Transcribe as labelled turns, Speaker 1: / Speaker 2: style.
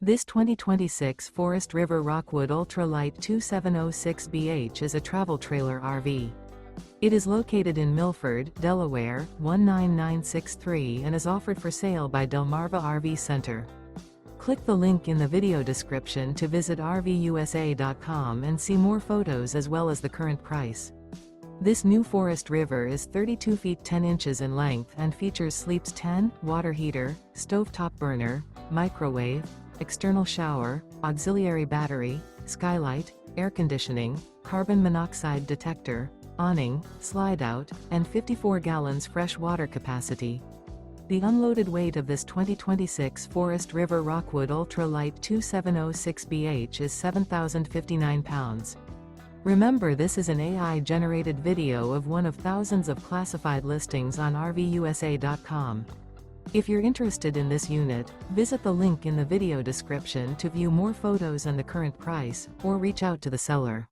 Speaker 1: This 2026 Forest River Rockwood Ultra Lite 2706BH is a travel trailer RV. It is located in Milford, Delaware, 19963 and is offered for sale by Delmarva RV Center. Click the link in the video description to visit RVUSA.com and see more photos as well as the current price. This new Forest River is 32 feet 10 inches in length and features sleeps 10, water heater, stovetop burner, microwave, external shower, auxiliary battery, skylight, air conditioning, carbon monoxide detector, awning, slide-out, and 54 gallons fresh water capacity. The unloaded weight of this 2026 Forest River Rockwood Ultra Lite 2706BH is 7,059 pounds. Remember, this is an AI-generated video of one of thousands of classified listings on RVUSA.com. If you're interested in this unit, visit the link in the video description to view more photos and the current price, or reach out to the seller.